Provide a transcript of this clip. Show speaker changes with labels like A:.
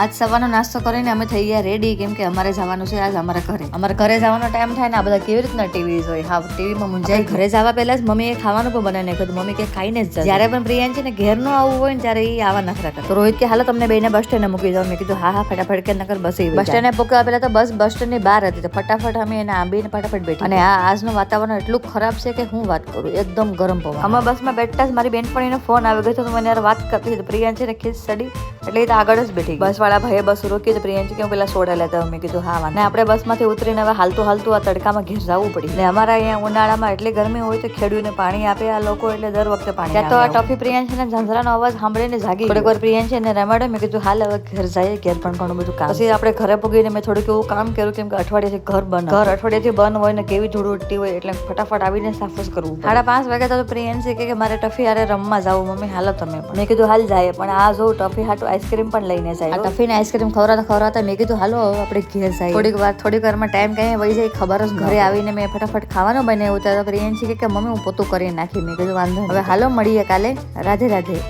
A: આજ સવારનો નાસ્તો કરીને અમે થઈ ગયા રેડી, કેમ કે અમારે જવાનું છે આજ અમારા ઘરે જવાનો ટાઈમ થાય ને આ બધા કેવી રીતના ટીવી જોઈ. હા, ટીવીમાં મુંજાઈ. ઘરે જવા પહેલા જ મમ્મીએ ખાવાનું પણ બનાવી નાખ્યું. મમ્મી કે ખાઈને જ જ્યારે પણ પ્રિયાંશી ને ઘેર નો આવવું હોય ને ત્યારે એ આવા નખરા કરે. તો રોહિત કે હાલો તમને બેને બસ સ્ટેન્ડ મૂકી જાવ. મેં કીધું હા ફટાફટ કે નકર બસ સ્ટેન્ડે પૂકવા પહેલા તો બસ સ્ટેન્ડ ની બહાર હતી. તો ફટાફટ અમે એને આંબીને ફટાફટ બેઠી. અને આજનું વાતાવરણ એટલું ખરાબ છે કે હું વાત કરું, એકદમ ગરમ પવન. અમે બસમાં બેઠતા જ મારી બેનપણીનો ફોન આવી ગયો તો મને યાર વાત કરતી હતી. પ્રિયાંશી ને ખીસ ચડી એટલે એ તો આગળ જ બેઠી. બસ વાળા ભાઈએ બસ રોકી તો પ્રિયાંશી કે પેલા સોડા લેતા. મેં કીધું હા. અને આપણે બસમાંથી ઉતરીને હવે હાલતું આ તડકામાં ઘેર જવું પડી. ને અમારા અહીંયા ઉનાળામાં એટલી ગરમી હોય તો ખેડૂતને પાણી આપે આ લોકો, એટલે દર વખતે પાણી. ત્યાં તો આ ટોફી પ્રિયાંશી ને ઝંઝરાનો અવાજ સાંભળીને જાગી. થોડીક વાર પ્રિયાંશી ને રમાડે. મેં કીધું હાલ હવે ઘેર જઈએ, ઘેર પણ ઘણું બધું કામ. પછી આપણે ઘરે પૂગીને મેં થોડુંક એવું કામ કર્યું, કેમ કે અઠવાડિયાથી ઘર અઠવાડિયાથી બંધ હોય ને કેવી ધૂળ ઉડતી હોય, એટલે ફટાફટ આવીને સાફ જ કરવું. 5:30 વાગે તો પ્રિયાંશી કે મારે ટફી હારે રમવા જાવું. મમ્મી હાલો તમે પણ. મેં કીધું હાલ જાય, પણ આ જો ટફી હાટું આઈસ્ક્રીમ પણ લઈને જાય. આ ટફીને આઈસ્ક્રીમ ખવડાવતા મેં કીધું હાલો આપણે ઘેર જાય. થોડીક વારમાં ટાઈમ કઈ વહી જાય ખબર જ. ઘરે આવીને મેં ફટાફટ ખાવાનું બનાવ્યું. ત્યારે પ્રિયાંશી કે મમ્મી હું પોતું કરી નાખી. મેં કીધું વાંધો. હવે હાલો મળીએ કાલે. રાધે રાધે.